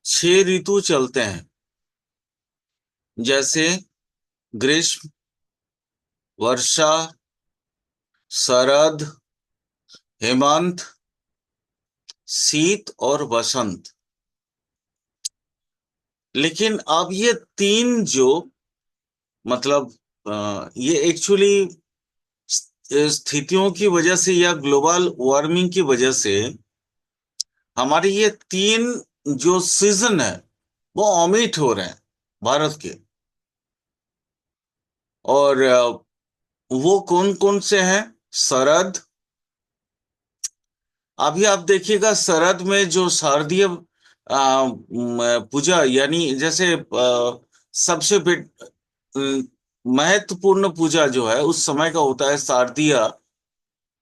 छह ऋतु चलते हैं, जैसे ग्रीष्म, वर्षा, शरद, हेमंत, शीत और वसंत। लेकिन अब ये तीन जो मतलब ये एक्चुअली स्थितियों की वजह से या ग्लोबल वार्मिंग की वजह से हमारे ये तीन जो सीजन है वो ऑमिट हो रहे हैं भारत के। और वो कौन कौन से हैं? शरद, अभी आप देखिएगा शरद में जो शारदीय पूजा, यानी जैसे सबसे महत्वपूर्ण पूजा जो है उस समय का होता है शारदीय,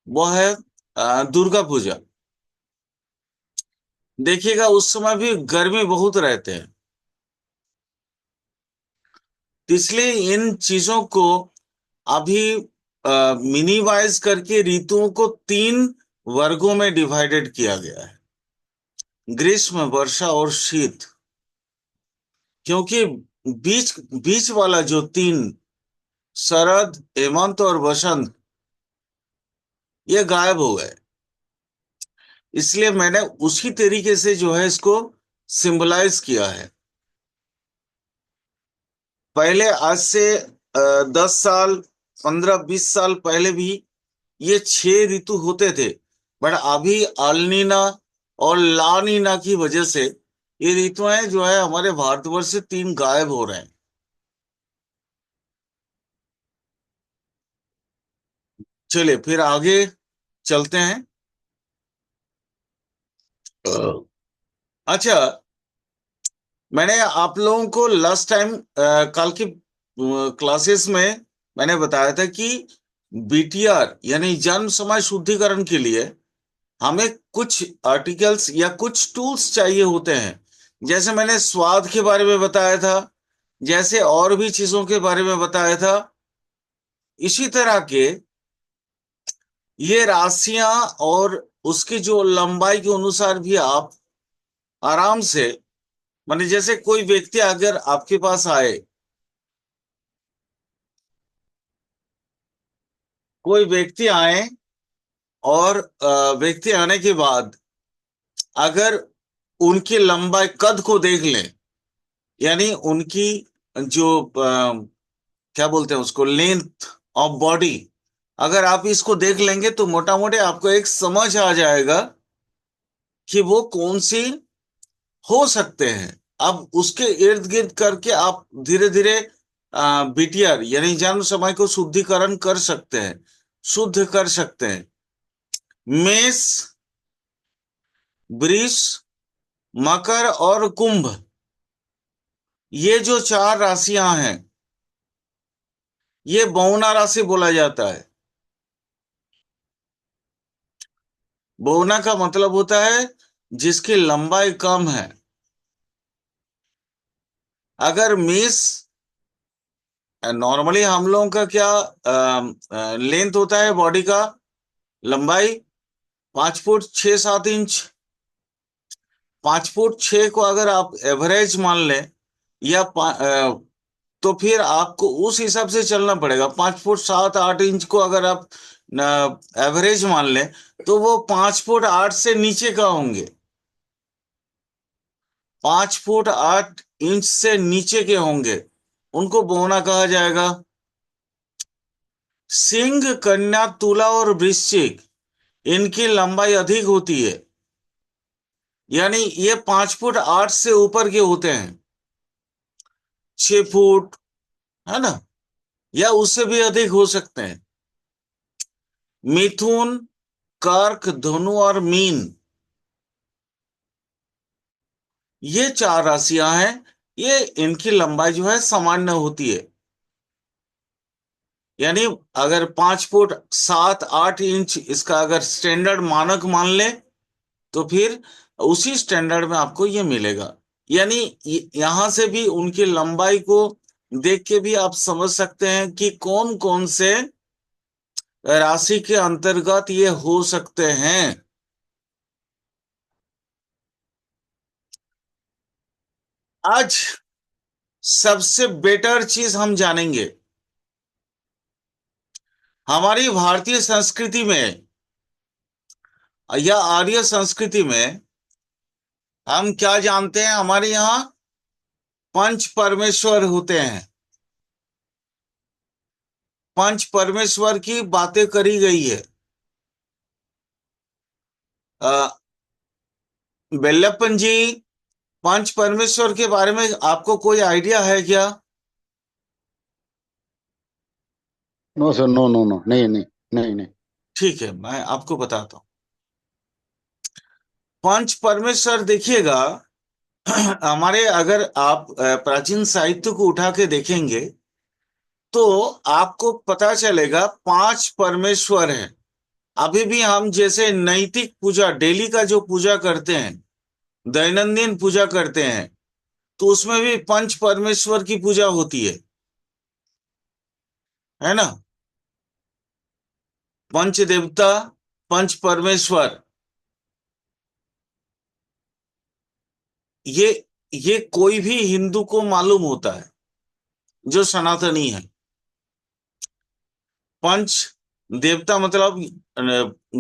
वो है दुर्गा पूजा। देखिएगा उस समय भी गर्मी बहुत रहते हैं, तो इसलिए इन चीजों को अभी मिनिमाइज करके ऋतुओं को तीन वर्गों में डिवाइडेड किया गया है: ग्रीष्म, वर्षा और शीत। क्योंकि बीच बीच वाला जो तीन, शरद, हेमंत और वसंत, ये गायब हो गए। इसलिए मैंने उसी तरीके से जो है इसको सिंबलाइज किया है। पहले आज से 10 साल, 15-20 साल पहले भी ये छह ऋतु होते थे, बट अभी अल्नीना और लानीना की वजह से ये ऋतुएं जो है हमारे भारतवर्ष से तीन गायब हो रहे हैं। चलिए फिर आगे चलते हैं। अच्छा, मैंने आप लोगों को लास्ट टाइम कल की क्लासेस में मैंने बताया था कि बीटीआर यानी जन्म समय शुद्धिकरण के लिए हमें कुछ आर्टिकल्स या कुछ टूल्स चाहिए होते हैं। जैसे मैंने स्वाद के बारे में बताया था, जैसे और भी चीजों के बारे में बताया था, इसी तरह के ये राशियां और उसकी जो लंबाई के अनुसार भी आप आराम से, माने जैसे कोई व्यक्ति अगर आपके पास आए, कोई व्यक्ति आए और व्यक्ति आने के बाद अगर उनकी लंबाई कद को देख लें, यानी उनकी जो क्या बोलते हैं उसको, लेंथ ऑफ बॉडी, अगर आप इसको देख लेंगे तो मोटा मोटी आपको एक समझ आ जाएगा कि वो कौन सी हो सकते हैं। अब उसके इर्द गिर्द करके आप धीरे धीरे बीटीआर यानी जन्म समय को शुद्धिकरण कर सकते हैं, शुद्ध कर सकते हैं। मेष, वृष, मकर और कुंभ, ये जो चार राशियां हैं, ये बहुना राशि बोला जाता है। बहुना का मतलब होता है जिसकी लंबाई कम है। अगर मेष, नॉर्मली हम लोगों का क्या लेंथ होता है बॉडी का, लंबाई 5 फुट 6-7 इंच। 5 फुट 6 को अगर आप एवरेज मान लें, या तो फिर आपको उस हिसाब से चलना पड़ेगा। 5 फुट 7-8 इंच को अगर आप एवरेज मान लें तो वो 5 फुट 8 से नीचे का होंगे। 5 फुट 8 इंच से नीचे के होंगे, उनको बौना कहा जाएगा। सिंह, कन्या, तुला और वृश्चिक, इनकी लंबाई अधिक होती है, यानी ये 5 फुट 8 से ऊपर के होते हैं। 6 फुट, है ना, या उससे भी अधिक हो सकते हैं। मिथुन, कर्क, धनु और मीन, ये चार राशियां हैं। ये इनकी लंबाई जो है सामान्य होती है, यानी अगर 5 फुट 7-8 इंच इसका अगर स्टैंडर्ड मानक मान ले तो फिर उसी स्टैंडर्ड में आपको ये मिलेगा। यानी यहां से भी उनकी लंबाई को देख के भी आप समझ सकते हैं कि कौन कौन से राशि के अंतर्गत ये हो सकते हैं। आज सबसे बेटर चीज हम जानेंगे। हमारी भारतीय संस्कृति में या आर्य संस्कृति में हम क्या जानते हैं? हमारे यहाँ पंच परमेश्वर होते हैं। पंच परमेश्वर की बातें करी गई है। बेल्लप्पन जी, पंच परमेश्वर के बारे में आपको कोई आइडिया है क्या? No sir, no no no, नहीं नहीं, नहीं नहीं। ठीक है, मैं आपको बताता हूँ। पंच परमेश्वर देखिएगा, हमारे अगर आप प्राचीन साहित्य को उठा के देखेंगे तो आपको पता चलेगा पांच परमेश्वर हैं। अभी भी हम जैसे नैतिक पूजा, डेली का जो पूजा करते हैं, दैनंदिन पूजा करते हैं, तो उसमें भी पंच परमेश्वर की पूजा होती है ना? पंच देवता, पंच परमेश्वर, ये ये कोई भी हिंदू को मालूम होता है जो सनातनी है। पंच देवता मतलब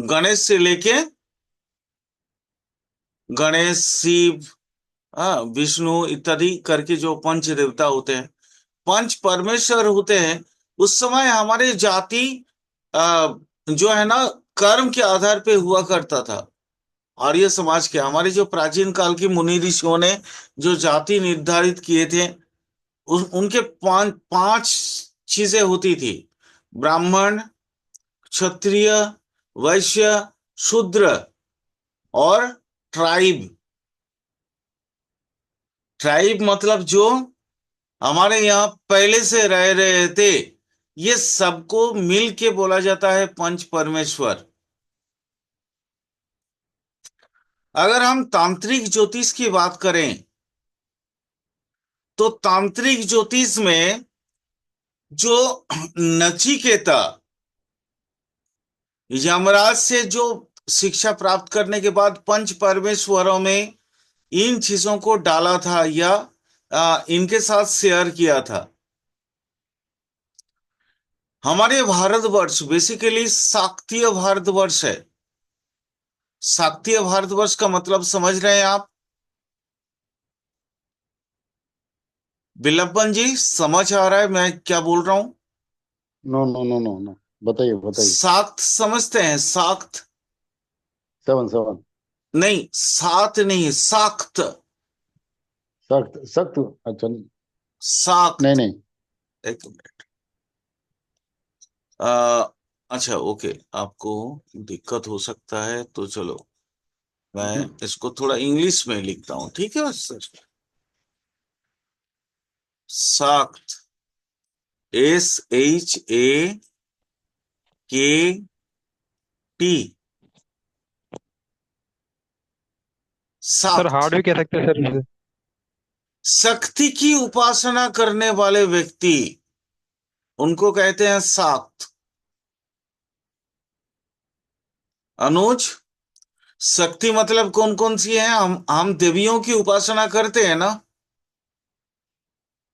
गणेश से लेके, गणेश, शिव, हाँ, विष्णु इत्यादि करके जो पंच देवता होते हैं, पंच परमेश्वर होते हैं। उस समय हमारे जाति जो है ना, कर्म के आधार पे हुआ करता था। आर्य समाज के, हमारे जो प्राचीन काल की मुनि ऋषियों ने जो जाति निर्धारित किए थे, उनके पांच पांच चीजें होती थी: ब्राह्मण, क्षत्रिय, वैश्य, शूद्र और ट्राइब। ट्राइब मतलब जो हमारे यहाँ पहले से रह रहे थे, ये सबको मिल के बोला जाता है पंच परमेश्वर। अगर हम तांत्रिक ज्योतिष की बात करें तो तांत्रिक ज्योतिष में जो नचिकेता यमराज से जो शिक्षा प्राप्त करने के बाद पंच परमेश्वरों में इन चीजों को डाला था या इनके साथ शेयर किया था। हमारे भारतवर्ष बेसिकली शाक्तीय भारतवर्ष है। शाक्तीय भारतवर्ष का मतलब समझ रहे हैं आप? बिलप्पन जी, समझ आ रहा है मैं क्या बोल रहा हूं? No no no no no, बताइए बताइए। शाक्त समझते हैं? शाक्त? Seven seven. नहीं, सात नहीं, शाक्त। सख्त सख्त, अच्छा। नहीं शाक्त। नहीं। एक मिनट। आ, अच्छा, ओके, आपको दिक्कत हो सकता है तो चलो मैं इसको थोड़ा इंग्लिश में लिखता हूँ, ठीक है सर? शाक्त, SHAKT। सर शाक्त, हार्ड भी कह सकते हैं सर इसे। शक्ति की उपासना करने वाले व्यक्ति, उनको कहते हैं शाक्त। अनुज, शक्ति मतलब कौन कौन सी है? हम देवियों की उपासना करते हैं ना?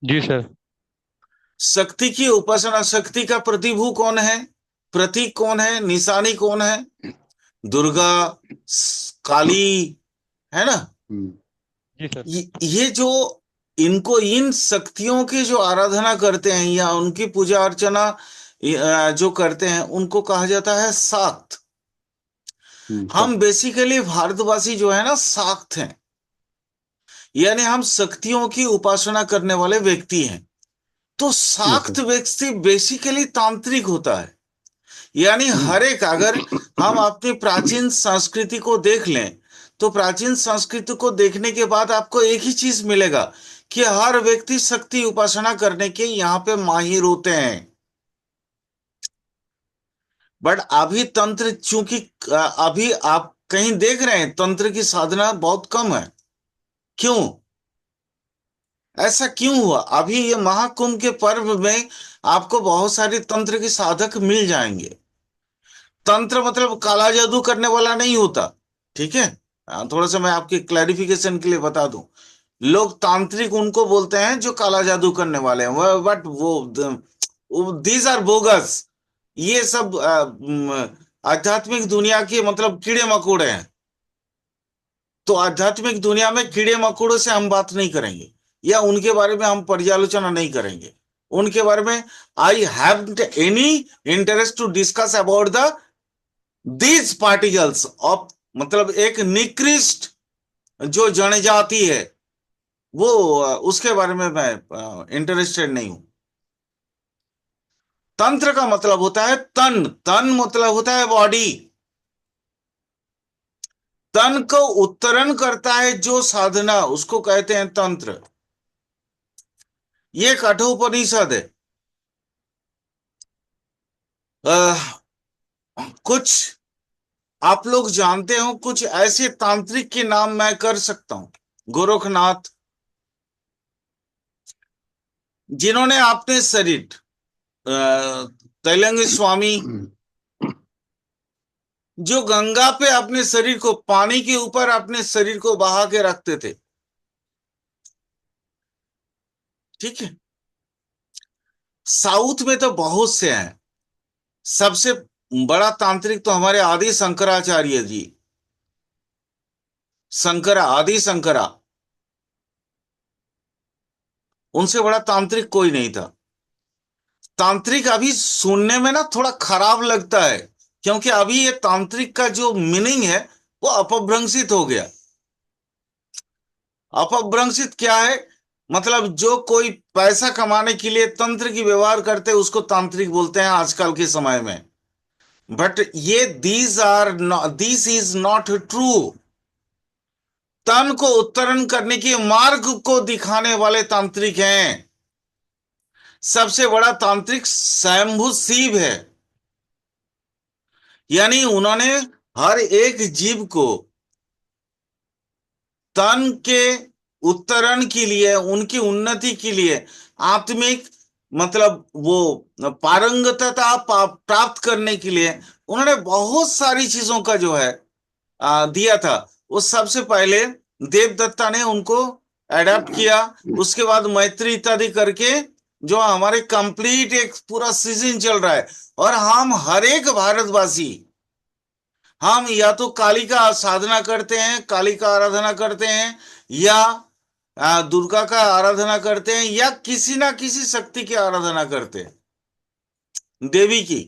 जी सर। शक्ति की उपासना, शक्ति का प्रतिभू कौन है? प्रतीक कौन है? निशानी कौन है? दुर्गा, काली, है ना? हम्म। जी सर। ये जो इनको, इन शक्तियों की जो आराधना करते हैं या उनकी पूजा अर्चना जो करते हैं, उनको कहा जाता है शाक्त। हम सख्त। बेसिकली भारतवासी जो है ना, शाक्त हैं। यानी हम शक्तियों की उपासना करने वाले व्यक्ति हैं। तो यस शाक्त सर। व्यक्ति बेसिकली तांत्रिक होता है। यानी हर एक, अगर हम अपनी प्राचीन संस्कृति को देख लें तो प्राचीन संस्कृति को देखने के बाद आपको एक ही चीज मिलेगा कि हर व्यक्ति शक्ति उपासना करने के यहाँ पे माहिर होते हैं। बट अभी तंत्र चूंकि अभी आप कहीं देख रहे हैं तंत्र की साधना बहुत कम है। क्यों? ऐसा क्यों हुआ? अभी ये महाकुंभ के पर्व में आपको बहुत सारे तंत्र के साधक मिल जाएंगे। तंत्र मतलब काला जादू करने वाला नहीं होता, ठीक है? थोड़ा सा मैं आपके क्लैरिफिकेशन के लिए बता दूं। लोग तांत्रिक उनको बोलते हैं जो काला जादू करने वाले हैं, बट वो दीज आर बोगस। ये सब आध्यात्मिक दुनिया के मतलब कीड़े मकोड़े हैं। तो आध्यात्मिक दुनिया में कीड़े मकोड़ों से हम बात नहीं करेंगे, या उनके बारे में हम पर्यालोचना नहीं करेंगे। उनके बारे में I have any interest to discuss about the these particles of, मतलब एक निकृष्ट जो जनजाति है, वो उसके बारे में मैं इंटरेस्टेड नहीं हूं। तंत्र का मतलब होता है तन, तन मतलब होता है बॉडी। तन को उत्तरण करता है जो साधना, उसको कहते हैं तंत्र। ये कठोपनिषद है। अह, कुछ आप लोग जानते हो, कुछ ऐसे तांत्रिक के नाम मैं कर सकता हूं। गोरखनाथ, जिन्होंने अपने शरीर, तैलंग स्वामी, जो गंगा पे अपने शरीर को, पानी के ऊपर अपने शरीर को बहा के रखते थे। ठीक है। साउथ में तो बहुत से हैं। सबसे बड़ा तांत्रिक तो हमारे आदि शंकराचार्य जी, शंकरा, आदि शंकरा। उनसे बड़ा तांत्रिक कोई नहीं था। तांत्रिक अभी सुनने में ना थोड़ा खराब लगता है, क्योंकि अभी ये तांत्रिक का जो मीनिंग है वो अपभ्रंशित हो गया। अपभ्रंशित क्या है? मतलब जो कोई पैसा कमाने के लिए तंत्र की व्यवहार करते हैं उसको तांत्रिक बोलते हैं आजकल के समय में। बट ये दिस इज नॉट ट्रू। तन को उत्तरण करने के मार्ग को दिखाने वाले तांत्रिक हैं। सबसे बड़ा तांत्रिक स्वयंभू शिव है। यानी उन्होंने हर एक जीव को तन के उत्तरण के लिए, उनकी उन्नति के लिए, आत्मिक मतलब वो पारंगतता प्राप्त करने के लिए उन्होंने बहुत सारी चीजों का जो है दिया था। वो सबसे पहले देवदत्ता ने उनको एडाप्ट किया। उसके बाद मैत्री इत्यादि करके जो हमारे कंप्लीट एक पूरा सीजन चल रहा है। और हम हर एक भारतवासी, हम या तो काली का साधना करते हैं, काली का आराधना करते हैं, या दुर्गा का आराधना करते हैं, या किसी ना किसी शक्ति की आराधना करते हैं, देवी की।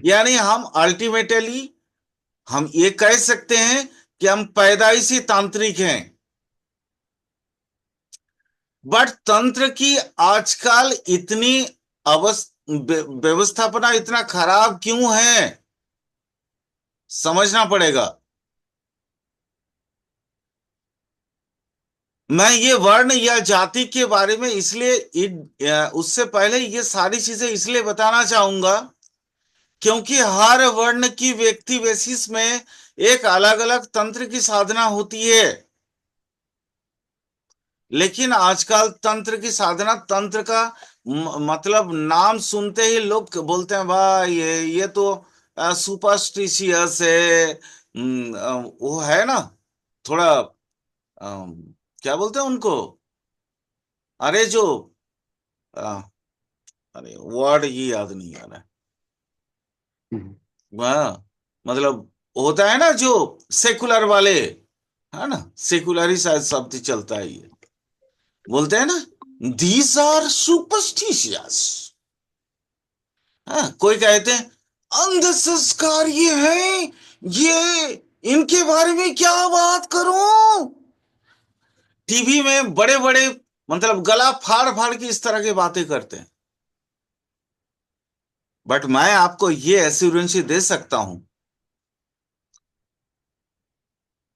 यानी हम अल्टीमेटली हम ये कह सकते हैं कि हम पैदाइशी तांत्रिक हैं। बट तंत्र की आजकल इतनी व्यवस्थापना इतना खराब क्यों है, समझना पड़ेगा। मैं ये वर्ण या जाति के बारे में इसलिए उससे पहले ये सारी चीजें इसलिए बताना चाहूंगा, क्योंकि हर वर्ण की व्यक्ति बेसिस में एक अलग अलग तंत्र की साधना होती है। लेकिन आजकल तंत्र की साधना, तंत्र का मतलब नाम सुनते ही लोग बोलते हैं भाई ये तो सुपरस्टिशियस है। वो है ना, थोड़ा क्या बोलते हैं उनको, अरे जो अ, अरे वर्ड ये याद नहीं आ रहा है। हाँ, मतलब होता है ना जो सेकुलर वाले, है ना, सेकुलर ही शायद शब्द चलता है ये, बोलते हैं ना दीज आर सुपरस्टिशियस। हाँ, कोई कहते हैं अंध संस्कार ये हैं, ये इनके बारे में क्या बात करूं। टीवी में बड़े बड़े मतलब गला फाड़ फाड़ के इस तरह की बातें करते हैं। बट मैं आपको ये एश्योरेंस दे सकता हूं,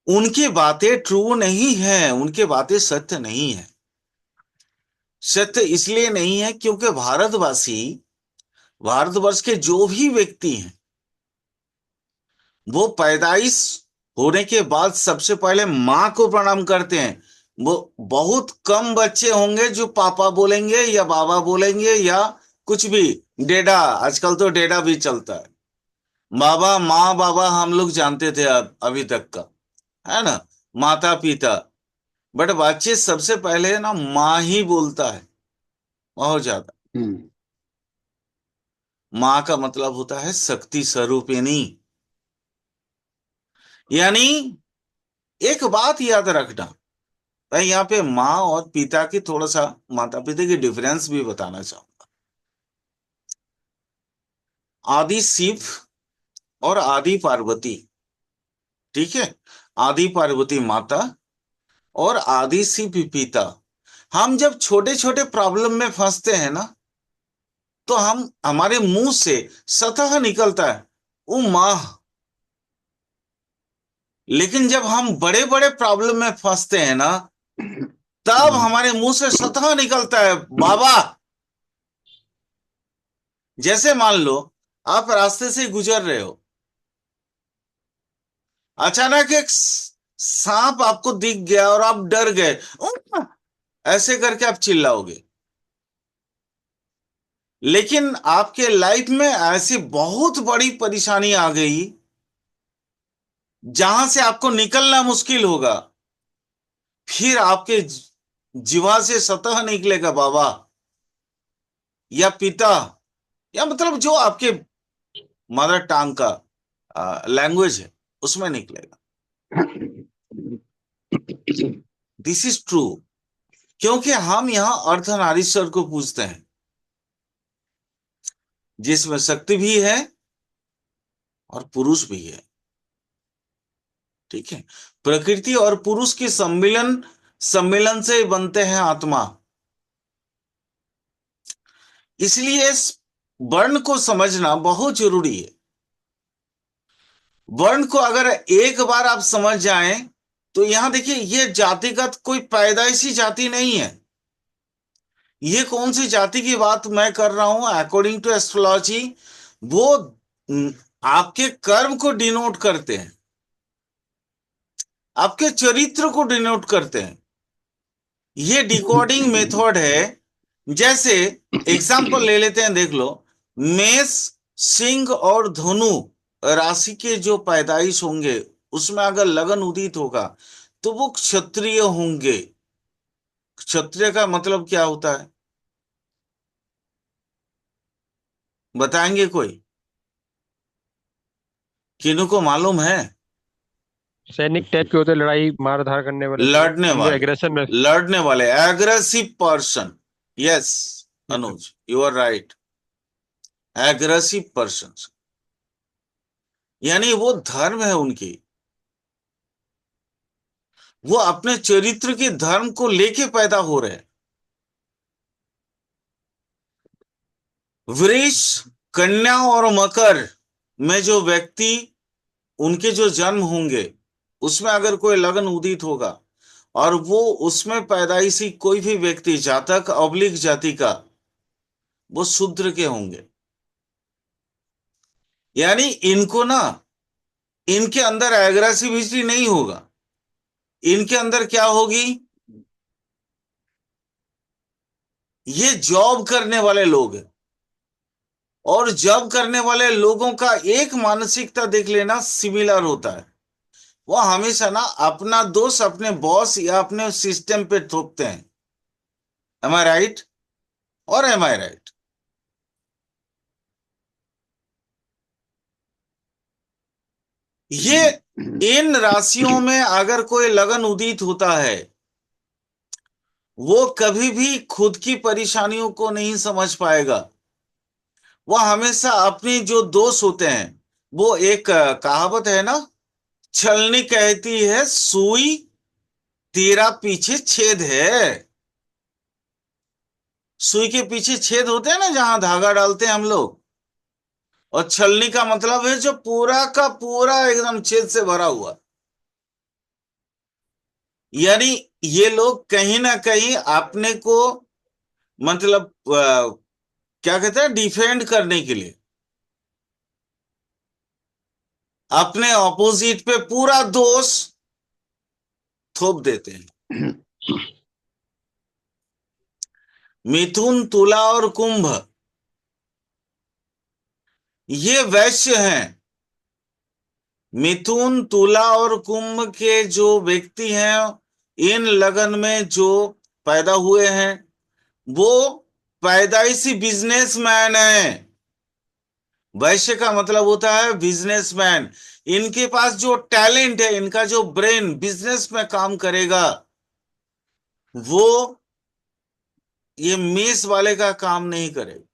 उनकी बातें ट्रू नहीं है, उनकी बातें सत्य नहीं है। सत्य इसलिए नहीं है क्योंकि भारतवासी, भारतवर्ष के जो भी व्यक्ति हैं, वो पैदाइश होने के बाद सबसे पहले माँ को प्रणाम करते हैं। वो बहुत कम बच्चे होंगे जो पापा बोलेंगे या बाबा बोलेंगे या कुछ भी, डेडा, आजकल तो डेडा भी चलता है। बाबा, माँ बाबा हम लोग जानते थे, अब अभी तक का, है ना, माता पिता। बट बातचीत सबसे पहले ना माँ ही बोलता है, बहुत ज्यादा। हम्म, माँ का मतलब होता है शक्ति स्वरूपिणी। यानी एक बात याद रखना, मैं यहाँ पे माँ और पिता की थोड़ा सा, माता पिता की डिफरेंस भी बताना चाहूंगा। आदि शिव और आदि पार्वती, ठीक है, आदि पार्वती माता और आदि शिव पिता। हम जब छोटे छोटे प्रॉब्लम में फंसते हैं ना, तो हम हमारे मुंह से सतह निकलता है ओ माँ, लेकिन जब हम बड़े बड़े प्रॉब्लम में फंसते हैं ना, तब हम्म, हमारे मुंह से सतह निकलता है बाबा। जैसे मान लो आप रास्ते से गुजर रहे हो, अचानक एक सांप आपको दिख गया और आप डर गए, "उम्म!" ऐसे करके आप चिल्लाओगे। लेकिन आपके लाइफ में ऐसी बहुत बड़ी परेशानी आ गई जहां से आपको निकलना मुश्किल होगा, फिर आपके जीवा से सतह निकलेगा बाबा या पिता, या मतलब जो आपके मदर टंग का लैंग्वेज है उसमें निकलेगा। दिस इज ट्रू, क्योंकि हम यहाँ अर्धनारीश्वर को पूजते हैं, जिसमें शक्ति भी है और पुरुष भी है, ठीक है। प्रकृति और पुरुष के सम्मिलन, सम्मिलन से बनते हैं आत्मा। इसलिए इस वर्ण को समझना बहुत जरूरी है। वर्ण को अगर एक बार आप समझ जाएं, तो यहां देखिए, ये जातिगत कोई पैदाइशी जाति नहीं है। ये कौन सी जाति की बात मैं कर रहा हूं अकॉर्डिंग टू एस्ट्रोलॉजी, वो न, आपके कर्म को डिनोट करते हैं, आपके चरित्र को डिनोट करते हैं। ये डिकोडिंग मेथड है। जैसे एग्जाम्पल ले लेते हैं, देख लो, मेष, सिंह और धनु राशि के जो पैदाइश होंगे, उसमें अगर लगन उदित होगा तो वो क्षत्रिय होंगे। क्षत्रिय का मतलब क्या होता है, बताएंगे कोई? किन्हीं को मालूम है? सैनिक टाइप के होते हैं, लड़ाई मार धार करने वाले जो लड़ने समझो वाले, एग्रेशन में। लड़ने वाले, एग्रेसिव पर्सन। यस जी sir. Anuj, you are right, aggressive person. यानी वो धर्म है उनकी, वो अपने चरित्र के धर्म को लेके पैदा हो रहे हैं। वृष, कन्या और मकर में जो व्यक्ति, उनके जो जन्म होंगे, उसमें अगर कोई लगन उदित होगा और वो उसमें पैदाइशी कोई भी व्यक्ति, जातक ऑब्लिक जाति का, वो शूद्र के होंगे। यानी इनको ना, इनके अंदर एग्रेसिविटी नहीं होगा, इनके अंदर क्या होगी, ये जॉब करने वाले लोग हैं। और जॉब करने वाले लोगों का एक मानसिकता देख लेना सिमिलर होता है। वो हमेशा ना अपना दोष अपने बॉस या अपने सिस्टम पे थोपते हैं। एम आई राइट और एम आई राइट? ये इन राशियों में अगर कोई लगन उदित होता है, वो कभी भी खुद की परेशानियों को नहीं समझ पाएगा। वो हमेशा अपनी जो दोष होते हैं, वो एक कहावत है ना, छलनी कहती है सुई तेरा पीछे छेद है। सुई के पीछे छेद होते हैं ना, जहां धागा डालते हैं हम लोग। और छलनी का मतलब है जो पूरा का पूरा एकदम छेद से भरा हुआ। यानी ये लोग कहीं ना कहीं अपने को, मतलब क्या कहते हैं, डिफेंड करने के लिए अपने ऑपोजिट पे पूरा दोष थोप देते हैं। मिथुन, तुला और कुंभ, ये वैश्य हैं। मिथुन, तुला और कुंभ के जो व्यक्ति हैं, इन लगन में जो पैदा हुए हैं वो पैदाइशी बिजनेसमैन है। वैश्य का मतलब होता है बिजनेसमैन। इनके पास जो टैलेंट है, इनका जो ब्रेन बिजनेस में काम करेगा, वो ये मेष वाले का काम नहीं करेगा।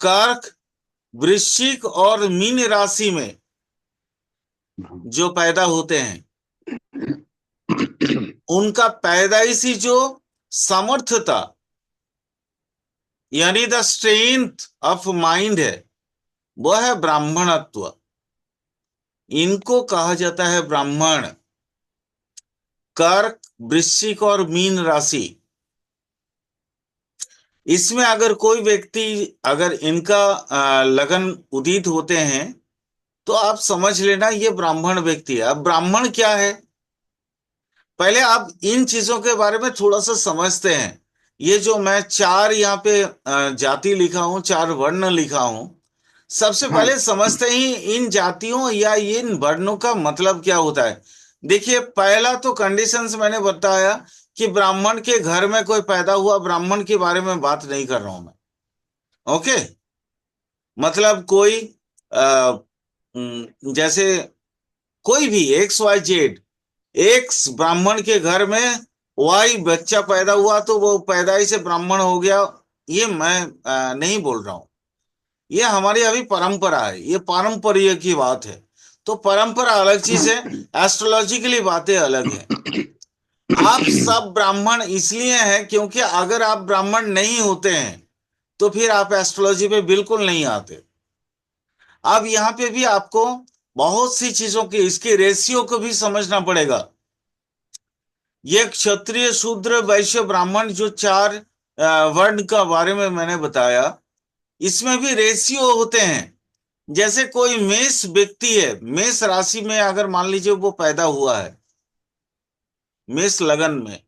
कर्क, वृश्चिक और मीन राशि में जो पैदा होते हैं, उनका पैदाइशी जो सामर्थ्यता यानी द स्ट्रेंथ ऑफ माइंड है, वो है ब्राह्मणत्व। इनको कहा जाता है ब्राह्मण। कर्क, वृश्चिक और मीन राशि, इसमें अगर कोई व्यक्ति, अगर इनका लगन उदित होते हैं, तो आप समझ लेना ये ब्राह्मण व्यक्ति है। अब ब्राह्मण क्या है, पहले आप इन चीजों के बारे में थोड़ा सा समझते हैं। ये जो मैं चार यहाँ पे जाति लिखा हूं, चार वर्ण लिखा हूं, सबसे हाँ पहले समझते ही इन जातियों या इन वर्णों का मतलब क्या होता है। देखिए, पहला तो कंडीशंस मैंने बताया कि ब्राह्मण के घर में कोई पैदा हुआ ब्राह्मण के बारे में बात नहीं कर रहा हूं मैं। ओके, मतलब कोई जैसे कोई भी XYZ, एक्स ब्राह्मण के घर में वाई बच्चा पैदा हुआ तो वो पैदाइश से ब्राह्मण हो गया, ये मैं नहीं बोल रहा हूं। ये हमारी अभी परंपरा है, ये पारंपरिक की बात है। तो परंपरा अलग चीज है, एस्ट्रोलॉजिकली बातें अलग है। आप सब ब्राह्मण इसलिए हैं क्योंकि अगर आप ब्राह्मण नहीं होते हैं तो फिर आप एस्ट्रोलॉजी पे बिल्कुल नहीं आते। अब यहाँ पे भी आपको बहुत सी चीजों की, इसके रेशियो को भी समझना पड़ेगा। ये क्षत्रिय, शूद्र, वैश्य, ब्राह्मण, जो चार वर्ण का बारे में मैंने बताया, इसमें भी रेशियो होते हैं। जैसे कोई मेष व्यक्ति है, मेष राशि में अगर मान लीजिए वो पैदा हुआ है, मेष लगन में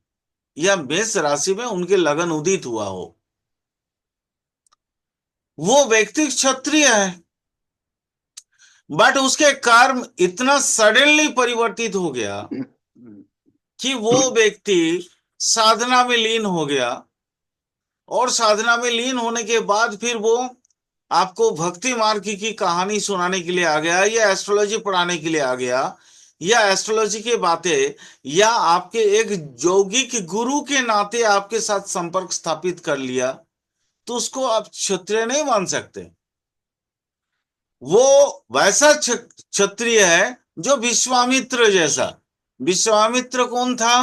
या मेष राशि में उनके लगन उदित हुआ हो, वो व्यक्ति क्षत्रिय है, बट उसके कर्म इतना सडनली परिवर्तित हो गया कि वो व्यक्ति साधना में लीन हो गया। और साधना में लीन होने के बाद फिर वो आपको भक्ति मार्ग की कहानी सुनाने के लिए आ गया, या एस्ट्रोलॉजी पढ़ाने के लिए आ गया, या एस्ट्रोलॉजी की बातें, या आपके एक यौगिक गुरु के नाते आपके साथ संपर्क स्थापित कर लिया, तो उसको आप क्षत्रिय नहीं मान सकते। वो वैसा क्षत्रिय है जो विश्वामित्र जैसा। विश्वामित्र कौन था,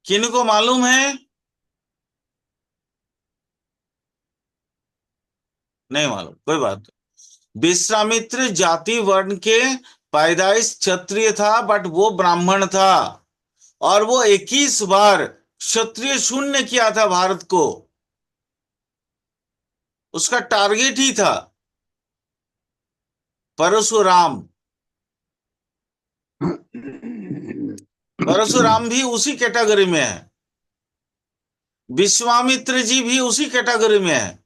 किनको मालूम है? नहीं मालूम, कोई बात नहीं। विश्वामित्र जाति वर्ण के पैदाइश क्षत्रिय था, बट वो ब्राह्मण था। और वो 21 बार क्षत्रिय शून्य किया था भारत को, उसका टारगेट ही था। परशुराम, परशुराम भी उसी कैटेगरी में है, विश्वामित्र जी भी उसी कैटेगरी में है।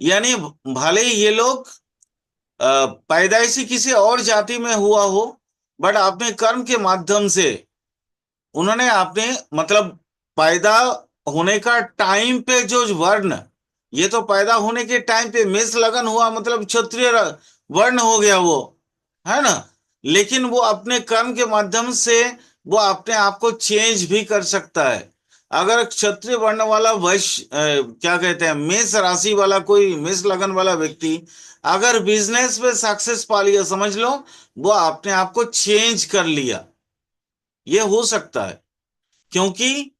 यानी भले ही ये लोग पैदाइशी किसी और जाति में हुआ हो, बट अपने कर्म के माध्यम से उन्होंने अपने, मतलब पैदा होने का टाइम पे जो वर्ण, ये तो पैदा होने के टाइम पे मेष लगन हुआ मतलब क्षत्रिय वर्ण हो गया वो, है ना। लेकिन वो अपने कर्म के माध्यम से वो अपने आप को चेंज भी कर सकता है। अगर क्षत्रिय वर्ण वाला वैश्य क्या कहते हैं, मेष राशि वाला कोई, मेष लगन वाला व्यक्ति अगर बिजनेस में सक्सेस पा लिया, समझ लो वो अपने आप को चेंज कर लिया, ये हो सकता है। क्योंकि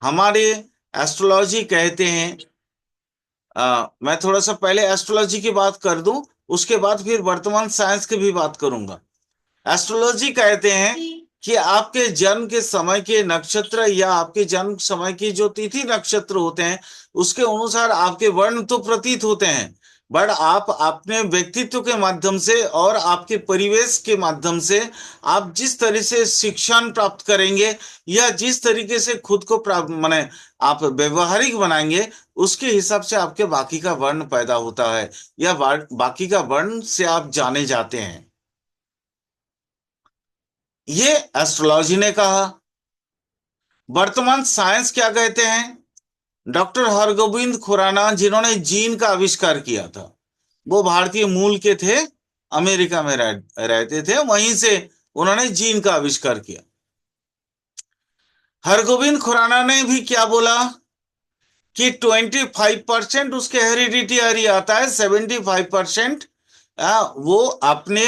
हमारे एस्ट्रोलॉजी कहते हैं, मैं थोड़ा सा पहले एस्ट्रोलॉजी की बात कर दूं, उसके बाद फिर वर्तमान साइंस की भी बात करूंगा। एस्ट्रोलॉजी कहते हैं कि आपके जन्म के समय के नक्षत्र या आपके जन्म समय की जो तिथि नक्षत्र होते हैं, उसके अनुसार आपके वर्ण तो प्रतीत होते हैं, बट आप अपने व्यक्तित्व के माध्यम से और आपके परिवेश के माध्यम से आप जिस तरह से शिक्षण प्राप्त करेंगे या जिस तरीके से खुद को प्राप्त माने आप व्यवहारिक बनाएंगे, उसके हिसाब से आपके बाकी का वर्ण पैदा होता है या बाकी का वर्ण से आप जाने जाते हैं। ये एस्ट्रोलॉजी ने कहा। वर्तमान साइंस क्या कहते हैं? डॉक्टर हरगोविंद खुराना जिन्होंने जीन का आविष्कार किया था, वो भारतीय मूल के थे, अमेरिका में रहते थे, वहीं से उन्होंने जीन का आविष्कार किया। हरगोविंद खुराना ने भी क्या बोला कि 25% उसके हेरिडिटी आता है, 75% वो अपने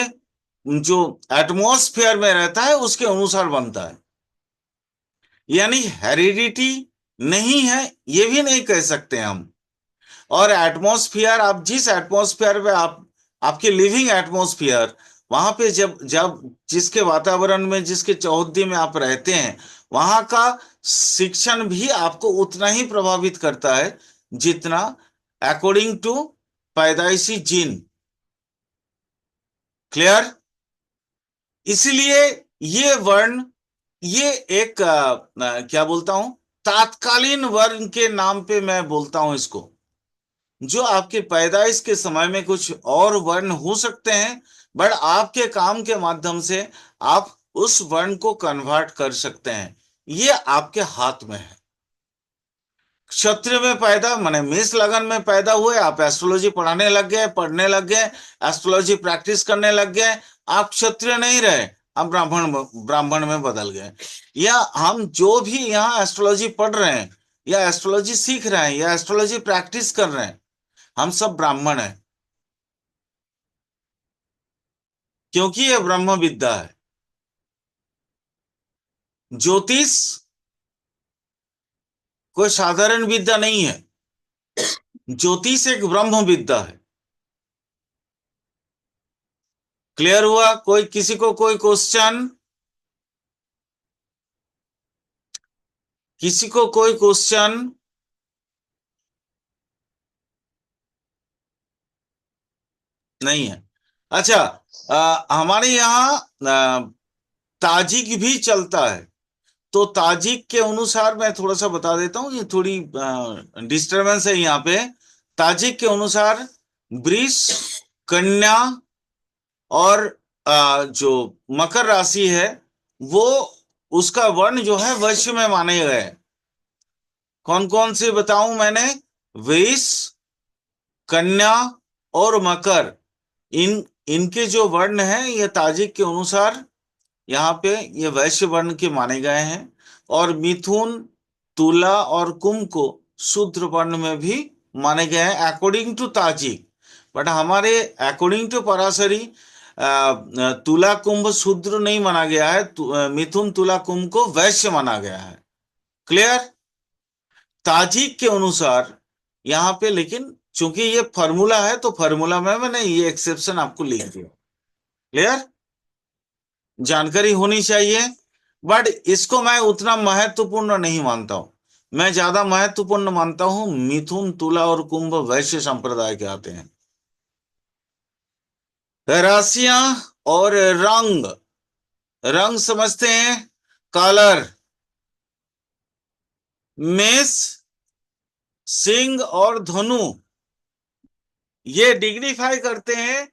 जो एटमॉस्फेयर में रहता है उसके अनुसार बनता है। यानी हेरिडिटी नहीं है ये भी नहीं कह सकते हम। और एटमॉस्फेयर, आप जिस एटमॉस्फेयर में आप आपके लिविंग एटमॉस्फेयर, वहां पे जब जब जिसके वातावरण में जिसके चौहद्दी में आप रहते हैं, वहां का शिक्षण भी आपको उतना ही प्रभावित करता है जितना अकॉर्डिंग टू पैदाइशी जीन। क्लियर? इसलिए ये वर्ण, ये एक क्या बोलता हूं, तात्कालीन वर्ण के नाम पे मैं बोलता हूं इसको। जो आपके पैदाइश के समय में कुछ और वर्ण हो सकते हैं, बट आपके काम के माध्यम से आप उस वर्ण को कन्वर्ट कर सकते हैं, ये आपके हाथ में है। क्षत्रिय में पैदा माने मेष लगन में पैदा हुए, आप एस्ट्रोलॉजी पढ़ाने लग गए, पढ़ने लग गए, एस्ट्रोलॉजी प्रैक्टिस करने लग गए, आप क्षत्रिय नहीं रहे, आप ब्राह्मण में बदल गए। या हम जो भी यहाँ एस्ट्रोलॉजी पढ़ रहे हैं या एस्ट्रोलॉजी सीख रहे हैं या एस्ट्रोलॉजी प्रैक्टिस कर रहे हैं, हम सब ब्राह्मण हैं, क्योंकि यह ब्रह्म विद्या है। ज्योतिष कोई साधारण विद्या नहीं है, ज्योतिष एक ब्रह्म विद्या है। क्लियर हुआ? कोई किसी को कोई क्वेश्चन? किसी को कोई क्वेश्चन? नहीं है। अच्छा, हमारे यहाँ ताजिक भी चलता है, तो ताजिक के अनुसार मैं थोड़ा सा बता देता हूँ, ये थोड़ी डिस्टरबेंस है यहाँ पे। ताजिक के अनुसार वृष, कन्या और जो मकर राशि है, वो उसका वर्ण जो है वैश्य में माने गए। कौन कौन से बताऊं मैंने? वृष, कन्या और मकर, इन इनके जो वर्ण हैं ये ताजिक के अनुसार यहाँ पे ये वैश्य वर्ण के माने गए हैं। और मिथुन, तुला और कुंभ को शूद्र वर्ण में भी माने गए हैं अकॉर्डिंग टू ताजिक। बट हमारे अकॉर्डिंग टू पराशरी तुला कुंभ शूद्र नहीं माना गया है, मिथुन तुला कुंभ को वैश्य माना गया है। क्लियर? ताजिक के अनुसार यहाँ पे, लेकिन चूंकि ये फॉर्मूला है तो फॉर्मूला में मैंने ये एक्सेप्शन आपको लिख दिया। क्लियर? जानकारी होनी चाहिए, बट इसको मैं उतना महत्वपूर्ण नहीं मानता हूं। मैं ज्यादा महत्वपूर्ण मानता हूं मिथुन, तुला और कुंभ वैश्य संप्रदाय के आते हैं। राशियां और रंग, रंग समझते हैं, कलर। मेष, सिंह और धनु ये डिग्निफाई करते हैं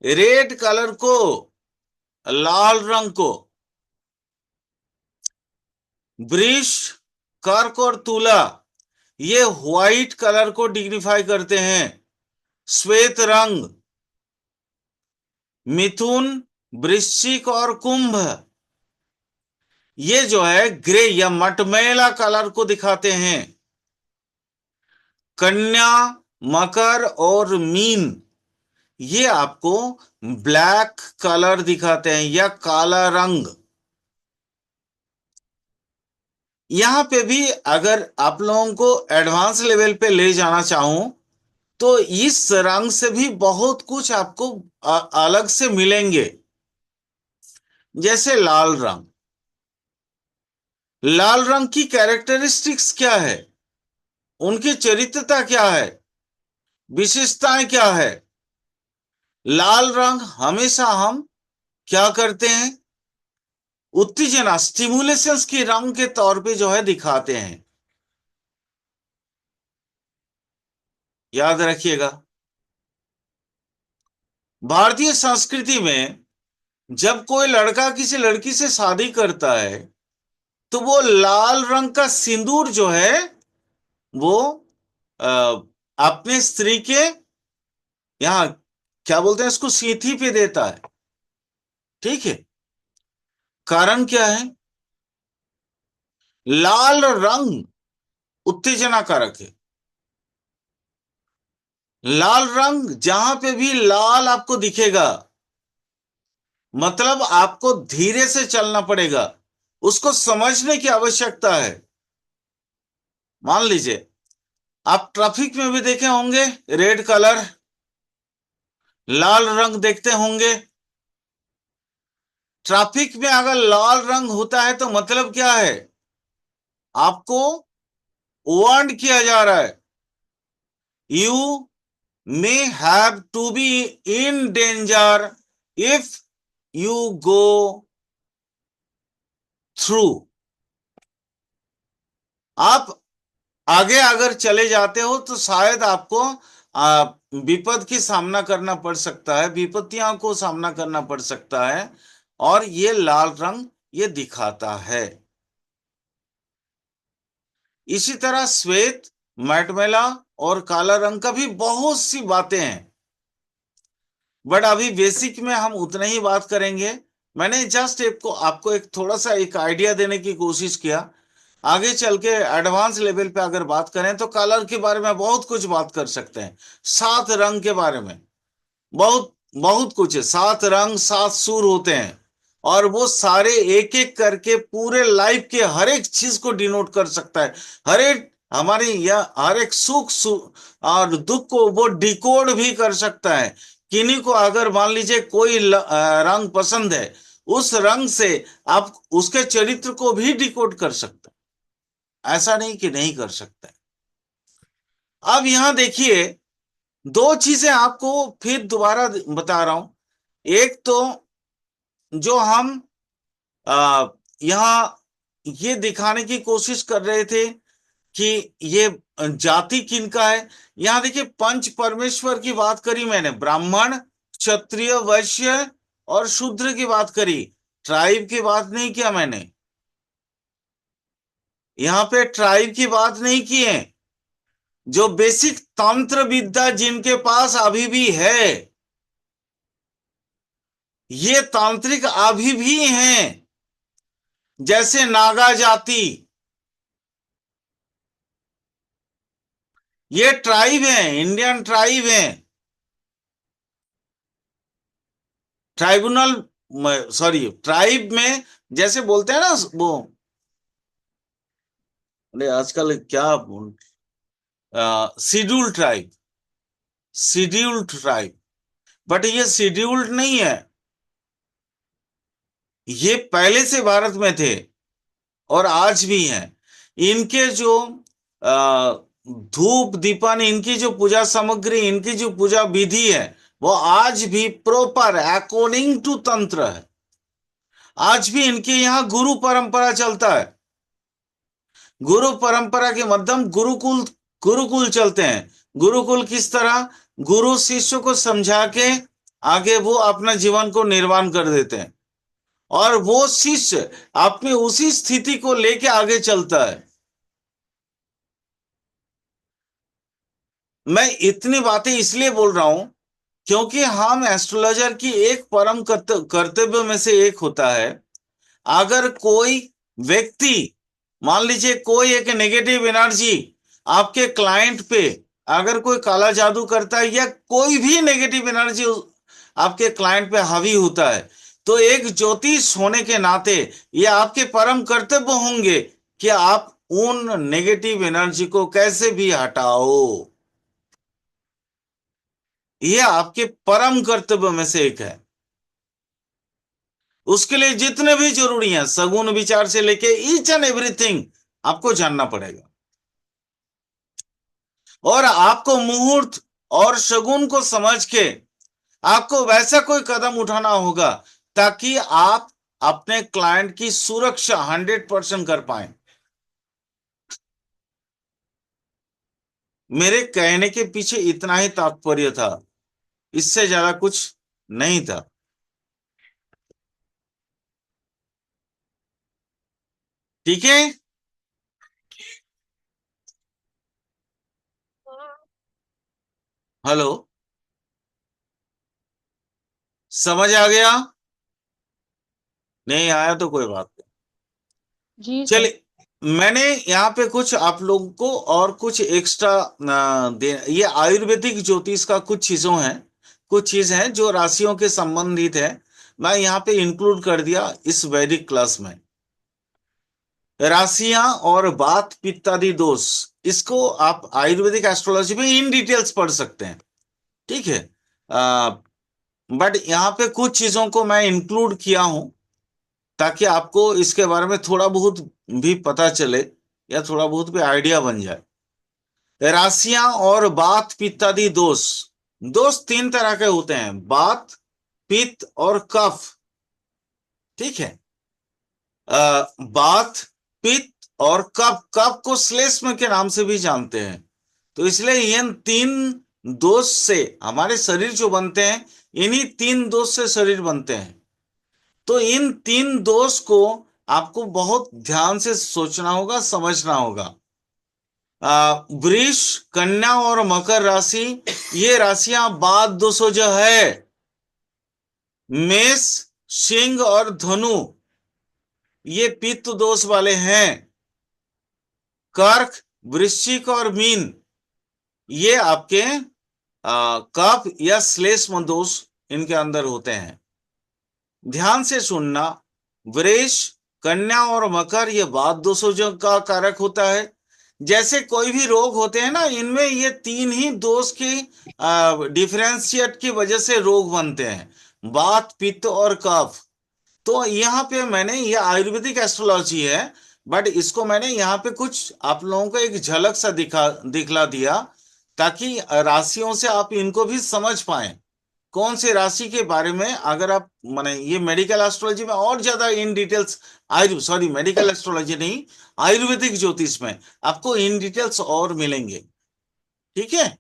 रेड कलर को, लाल रंग को। वृष, कर्क और तुला ये व्हाइट कलर को डिग्निफाई करते हैं, श्वेत रंग। मिथुन, वृश्चिक और कुंभ ये जो है ग्रे या मटमैला कलर को दिखाते हैं। कन्या, मकर और मीन ये आपको ब्लैक कलर दिखाते हैं या काला रंग। यहां पे भी अगर आप लोगों को एडवांस लेवल पे ले जाना चाहूं तो इस रंग से भी बहुत कुछ आपको अलग से मिलेंगे। जैसे लाल रंग, लाल रंग की कैरेक्टरिस्टिक्स क्या है, उनकी चरित्रता क्या है? विशेषताएं क्या है? लाल रंग हमेशा हम क्या करते हैं? उत्तेजना, स्टिमुलेशंस की रंग के तौर पे जो है दिखाते हैं। याद रखिएगा, भारतीय संस्कृति में जब कोई लड़का किसी लड़की से शादी करता है तो वो लाल रंग का सिंदूर जो है वो अ, अपने स्त्री के यहाँ, क्या बोलते हैं इसको, सीथी पे देता है। ठीक है, कारण क्या है? लाल रंग उत्तेजना कारक है। लाल रंग जहां पे भी लाल आपको दिखेगा, मतलब आपको धीरे से चलना पड़ेगा, उसको समझने की आवश्यकता है। मान लीजिए आप ट्रैफिक में भी देखे होंगे, रेड कलर, लाल रंग देखते होंगे। ट्रैफिक में अगर लाल रंग होता है तो मतलब क्या है? आपको वार्न किया जा रहा है, you may have to be in danger if you go through. आप आगे अगर चले जाते हो तो शायद आपको विपद की सामना करना पड़ सकता है, विपत्तियों को सामना करना पड़ सकता है, और ये लाल रंग ये दिखाता है। इसी तरह श्वेत, मटमैला और काला रंग का भी बहुत सी बातें हैं, बट अभी बेसिक में हम उतना ही बात करेंगे। मैंने जस्ट आपको एक थोड़ा सा एक आइडिया देने की कोशिश किया। आगे चल के एडवांस लेवल पे अगर बात करें तो कलर के बारे में बहुत कुछ बात कर सकते हैं। 7 रंग के बारे में बहुत बहुत कुछ है। 7 रंग 7 सुर होते हैं, और वो सारे एक एक करके पूरे लाइफ के हर एक चीज को डिनोट कर सकता है। हर एक हमारी या हर एक और दुख को वो डिकोड भी कर सकता है। किन्हीं को अगर मान लीजिए कोई रंग पसंद है, उस रंग से आप उसके चरित्र को भी डिकोड कर सकते हैं, ऐसा नहीं कि नहीं कर सकते। अब यहां देखिए, दो चीजें आपको फिर दोबारा बता रहा हूं। एक तो जो हम आ, यहाँ ये दिखाने की कोशिश कर रहे थे कि ये जाति किनका है। यहां देखिए, पंच परमेश्वर की बात करी मैंने, ब्राह्मण, क्षत्रिय, वैश्य और शूद्र की बात करी, ट्राइब की बात नहीं किया मैंने। यहाँ पे ट्राइब की बात नहीं की है। जो बेसिक तंत्र विद्या जिनके पास अभी भी है, ये तांत्रिक अभी भी हैं, जैसे नागा जाति, ये ट्राइब है, इंडियन ट्राइब है। ट्राइब्यूनल, सॉरी, ट्राइब में जैसे बोलते हैं ना वो, अरे आजकल क्या, scheduled tribe, scheduled tribe. But ये शेड्यूल्ड नहीं है, ये पहले से भारत में थे और आज भी हैं। इनके जो आ, धूप दीपन, इनकी जो पूजा सामग्री, इनकी जो पूजा विधि है, वो आज भी प्रॉपर अकॉर्डिंग टू तंत्र है। आज भी इनके यहाँ गुरु परंपरा चलता है। गुरु परंपरा के माध्यम गुरुकुल, गुरुकुल चलते हैं। गुरुकुल किस तरह? गुरु शिष्य को समझा के आगे वो अपना जीवन को निर्माण कर देते हैं, और वो शिष्य अपनी उसी स्थिति को लेके आगे चलता है। मैं इतनी बातें इसलिए बोल रहा हूं क्योंकि हम एस्ट्रोलॉजर की एक परम कर्तव्य में से एक होता है, अगर कोई व्यक्ति, मान लीजिए कोई एक नेगेटिव एनर्जी आपके क्लाइंट पे, अगर कोई काला जादू करता है या कोई भी नेगेटिव एनर्जी आपके क्लाइंट पे हावी होता है, तो एक ज्योतिष होने के नाते ये आपके परम कर्तव्य होंगे कि आप उन नेगेटिव एनर्जी को कैसे भी हटाओ। ये आपके परम कर्तव्य में से एक है। उसके लिए जितने भी जरूरी हैं, सगुन विचार से लेके ईच एंड एवरीथिंग आपको जानना पड़ेगा। और आपको मुहूर्त और शगुन को समझ के आपको वैसा कोई कदम उठाना होगा ताकि आप अपने क्लाइंट की सुरक्षा 100% कर पाए। मेरे कहने के पीछे इतना ही तात्पर्य था, इससे ज्यादा कुछ नहीं था। ठीक है। हेलो, समझ आ गया? नहीं आया तो कोई बात नहीं। जी सर। चलिए, मैंने यहाँ पे कुछ आप लोगों को और कुछ एक्स्ट्रा दे, ये आयुर्वेदिक ज्योतिष का कुछ चीजों हैं, कुछ चीज हैं जो राशियों के संबंधित है, मैं यहाँ पे इंक्लूड कर दिया इस वैदिक क्लास में। राशियां और वात पित्त आदि दोष, इसको आप आयुर्वेदिक एस्ट्रोलॉजी में इन डिटेल्स पढ़ सकते हैं। ठीक है। बट यहाँ पे कुछ चीजों को मैं इंक्लूड किया हूं ताकि आपको इसके बारे में थोड़ा बहुत भी पता चले या थोड़ा बहुत भी आइडिया बन जाए। राशियां और वात पित्त आदि दोष, दोष तीन तरह के होते हैं, वात, पित्त और कफ। ठीक है। वात, पित्त और कफ, कफ को श्लेष्म के नाम से भी जानते हैं। तो इसलिए इन तीन दोष से हमारे शरीर जो बनते हैं, इन्हीं तीन दोष से शरीर बनते हैं। तो इन तीन दोष को आपको बहुत ध्यान से सोचना होगा, समझना होगा। वृष, कन्या और मकर राशि, ये राशियां बाद दोषों जो है। मेष, सिंह और धनु, ये पित्त दोष वाले हैं। कर्क, वृश्चिक और मीन, ये आपके कफ या श्लेष्म दोष इनके अंदर होते हैं। ध्यान से सुनना, वृष, कन्या और मकर ये वात दोषों जो का कारक होता है। जैसे कोई भी रोग होते हैं ना, इनमें ये तीन ही दोष की डिफरेंशिएट की वजह से रोग बनते हैं, वात, पित्त और कफ। तो यहाँ पे मैंने, ये आयुर्वेदिक एस्ट्रोलॉजी है, बट इसको मैंने यहाँ पे कुछ आप लोगों को एक झलक सा दिखला दिया ताकि राशियों से आप इनको भी समझ पाएं। कौन सी राशि के बारे में अगर आप माने, ये मेडिकल एस्ट्रोलॉजी में और ज्यादा in details, sorry medical astrology नहीं, आयुर्वेदिक ज्योतिष में आपको इन डिटेल्स और मिलेंगे। ठीक है।